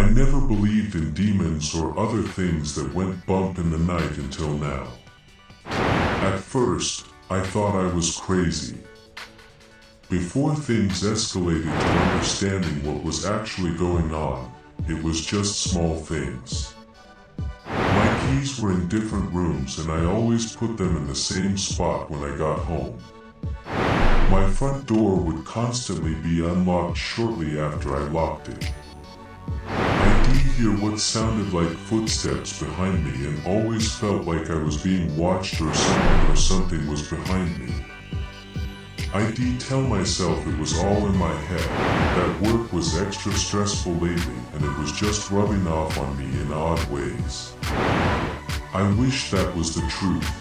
I never believed in demons or other things that went bump in the night until now. At first, I thought I was crazy. Before things escalated to understanding what was actually going on, it was just small things. My keys were in different rooms and I always put them in the same spot when I got home. My front door would constantly be unlocked shortly after I locked it. I did hear what sounded like footsteps behind me and always felt like I was being watched or something was behind me. I did tell myself it was all in my head, that work was extra stressful lately and it was just rubbing off on me in odd ways. I wish that was the truth.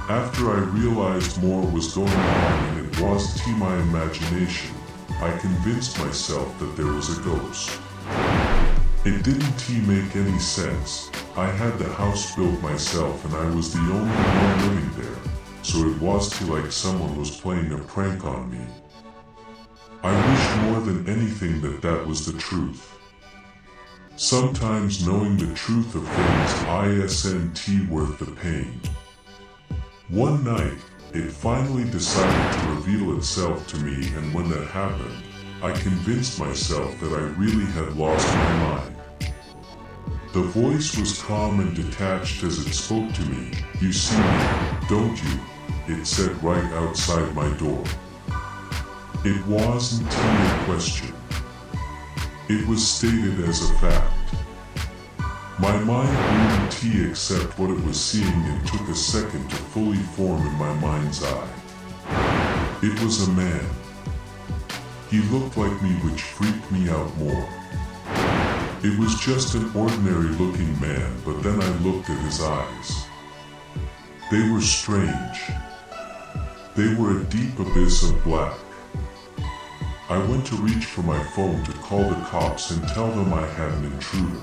After I realized more was going on and it wasn't my imagination, I convinced myself that there was a ghost. It didn't make any sense. I had the house built myself and I was the only one living there, so it was like someone was playing a prank on me. I wished more than anything that that was the truth. Sometimes knowing the truth of things isn't worth the pain. One night, it finally decided to reveal itself to me, and when that happened, I convinced myself that I really had lost my mind. The voice was calm and detached as it spoke to me. "You see me, don't you?" it said right outside my door. It wasn't a question. It was stated as a fact. My mind wouldn't accept what it was seeing and took a second to fully form in my mind's eye. It was a man. He looked like me, which freaked me out more. It was just an ordinary looking man, but then I looked at his eyes. They were strange. They were a deep abyss of black. I went to reach for my phone to call the cops and tell them I had an intruder.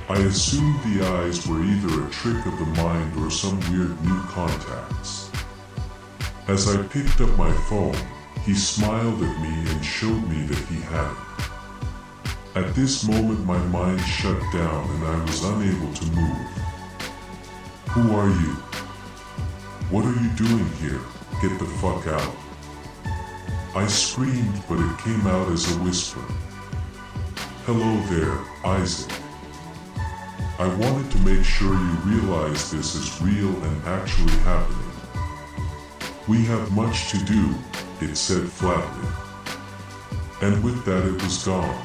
I assumed the eyes were either a trick of the mind or some weird new contacts. As I picked up my phone, he smiled at me and showed me that he had it. At this moment my mind shut down and I was unable to move. "Who are you? What are you doing here? Get the fuck out." I screamed, but it came out as a whisper. "Hello there, Isaac. I wanted to make sure you realize this is real and actually happening. We have much to do," it said flatly. And with that it was gone.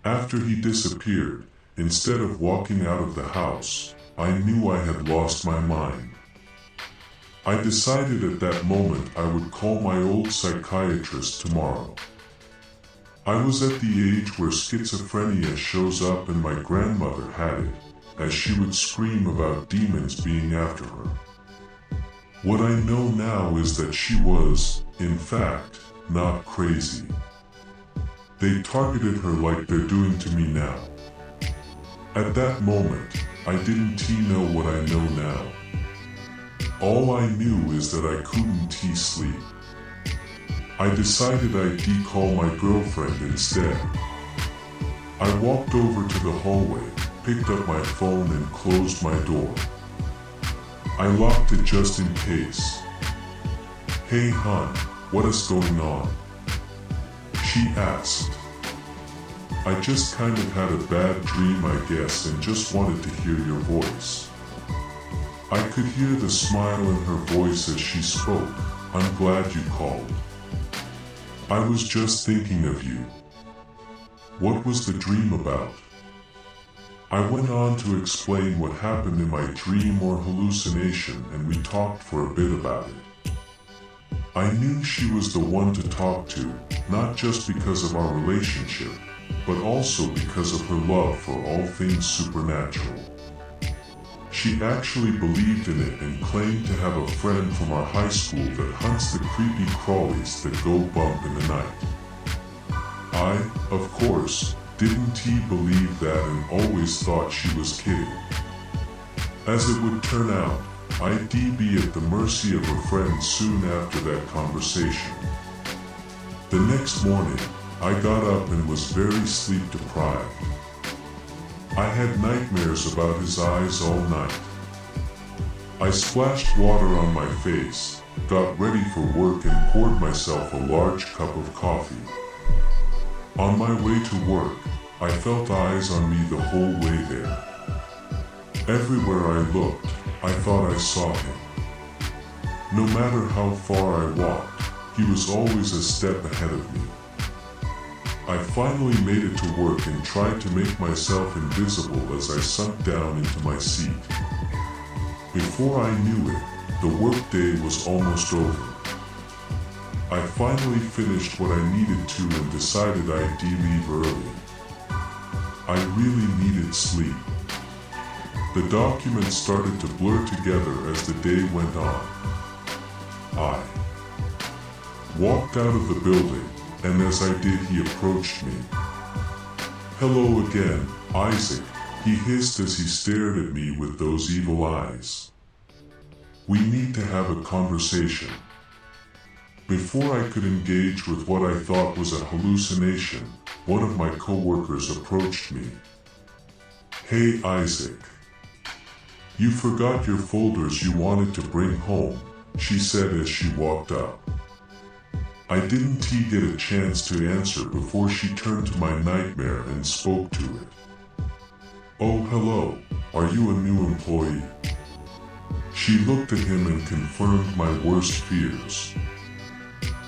After he disappeared, instead of walking out of the house, I knew I had lost my mind. I decided at that moment I would call my old psychiatrist tomorrow. I was at the age where schizophrenia shows up and my grandmother had it, as she would scream about demons being after her. What I know now is that she was, in fact, not crazy. They targeted her like they're doing to me now. At that moment, I didn't know what I know now. All I knew is that I couldn't sleep. I decided I'd call my girlfriend instead. I walked over to the hallway, picked up my phone and closed my door. I locked it just in case. "Hey hon, what is going on?" she asked. "I just kind of had a bad dream, I guess, and just wanted to hear your voice." I could hear the smile in her voice as she spoke. "I'm glad you called. I was just thinking of you." "What was the dream about?" I went on to explain what happened in my dream or hallucination, and we talked for a bit about it. I knew she was the one to talk to, not just because of our relationship, but also because of her love for all things supernatural. She actually believed in it and claimed to have a friend from our high school that hunts the creepy crawlies that go bump in the night. I, of course, didn't believe that and always thought she was kidding. As it would turn out, I'd be at the mercy of a friend soon after that conversation. The next morning, I got up and was very sleep deprived. I had nightmares about his eyes all night. I splashed water on my face, got ready for work and poured myself a large cup of coffee. On my way to work, I felt eyes on me the whole way there. Everywhere I looked, I thought I saw him. No matter how far I walked, he was always a step ahead of me. I finally made it to work and tried to make myself invisible as I sunk down into my seat. Before I knew it, the workday was almost over. I finally finished what I needed to and decided I'd leave early. I really needed sleep. The documents started to blur together as the day went on. I walked out of the building, and as I did, he approached me. "Hello again, Isaac," he hissed as he stared at me with those evil eyes. "We need to have a conversation." Before I could engage with what I thought was a hallucination, one of my coworkers approached me. "Hey Isaac, you forgot your folders you wanted to bring home," she said as she walked up. I didn't get a chance to answer before she turned to my nightmare and spoke to it. "Oh hello, are you a new employee?" She looked at him and confirmed my worst fears.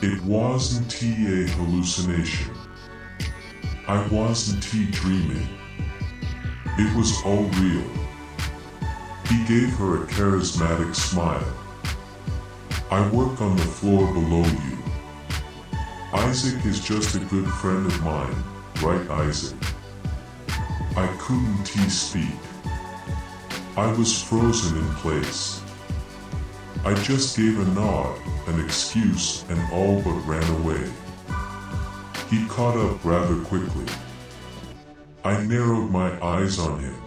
It wasn't a hallucination. I wasn't dreaming. It was all real. He gave her a charismatic smile. "I work on the floor below you. Isaac is just a good friend of mine, right Isaac?" I couldn't speak. I was frozen in place. I just gave a nod, an excuse, and all but ran away. He caught up rather quickly. I narrowed my eyes on him.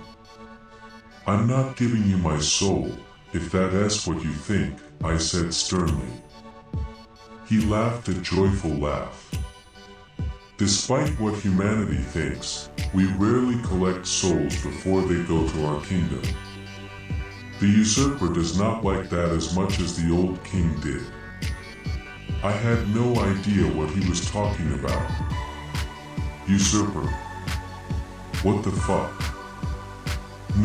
"I'm not giving you my soul, if that's what you think," I said sternly. He laughed a joyful laugh. "Despite what humanity thinks, we rarely collect souls before they go to our kingdom. The usurper does not like that as much as the old king did." I had no idea what he was talking about. "Usurper? What the fuck?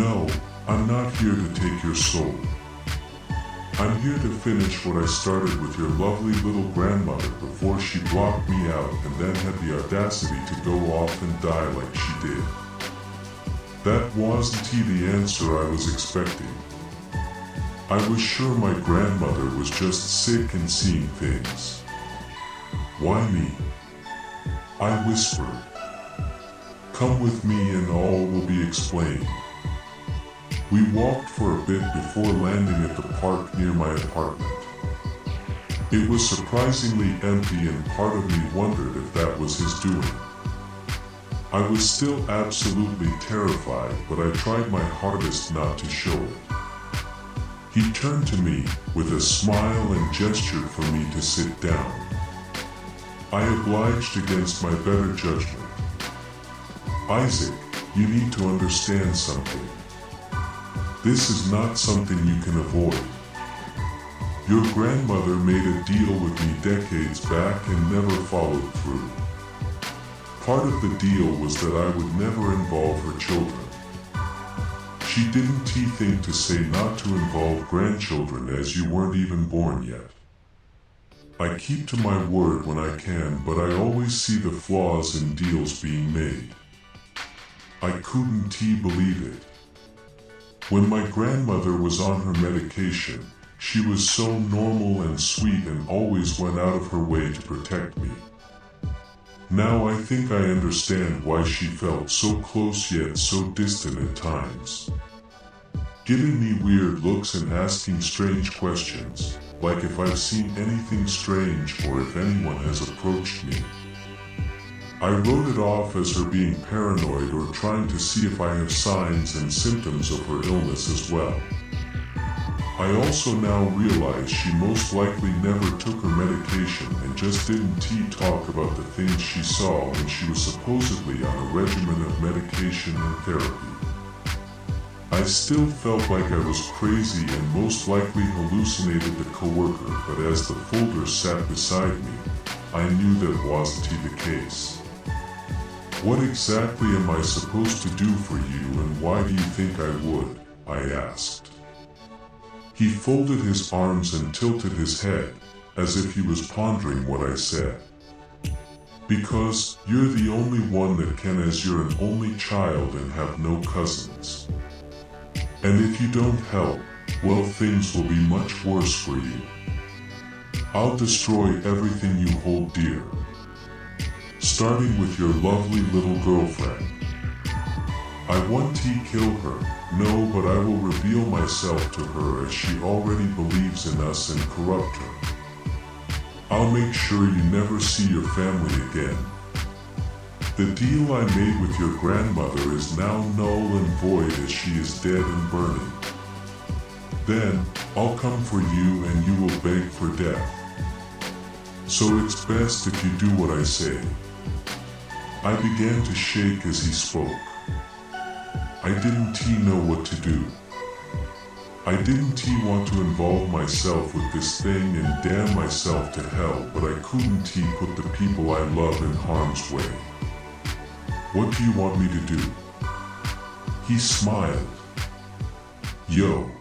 No, I'm not here to take your soul. I'm here to finish what I started with your lovely little grandmother before she blocked me out and then had the audacity to go off and die like she did." That wasn't the answer I was expecting. I was sure my grandmother was just sick and seeing things. "Why me?" I whispered. "Come with me and all will be explained." We walked for a bit before landing at the park near my apartment. It was surprisingly empty and part of me wondered if that was his doing. I was still absolutely terrified, but I tried my hardest not to show it. He turned to me with a smile and gestured for me to sit down. I obliged against my better judgment. "Isaac, you need to understand something. This is not something you can avoid. Your grandmother made a deal with me decades back and never followed through. Part of the deal was that I would never involve her children. She didn't think to say not to involve grandchildren as you weren't even born yet. I keep to my word when I can, but I always see the flaws in deals being made." I couldn't believe it. When my grandmother was on her medication, she was so normal and sweet and always went out of her way to protect me. Now I think I understand why she felt so close yet so distant at times. Giving me weird looks and asking strange questions, like if I've seen anything strange or if anyone has approached me. I wrote it off as her being paranoid or trying to see if I have signs and symptoms of her illness as well. I also now realize she most likely never took her medication and just didn't talk about the things she saw when she was supposedly on a regimen of medication and therapy. I still felt like I was crazy and most likely hallucinated the coworker, but as the folder sat beside me, I knew that wasn't the case. What exactly am I supposed to do for you, and why do you think I would? I asked. He folded his arms and tilted his head, as if he was pondering what I said. Because you're the only one that can, as you're an only child and have no cousins. And if you don't help, well, things will be much worse for you. I'll destroy everything you hold dear. Starting with your lovely little girlfriend. I won't kill her, no, but I will reveal myself to her as she already believes in us and corrupt her. I'll make sure you never see your family again. The deal I made with your grandmother is now null and void as she is dead and burning. Then, I'll come for you and you will beg for death. So it's best if you do what I say. I began to shake as he spoke. I didn't know what to do. I didn't want to involve myself with this thing and damn myself to hell, but I couldn't put the people I love in harm's way. What do you want me to do? He smiled. Yo.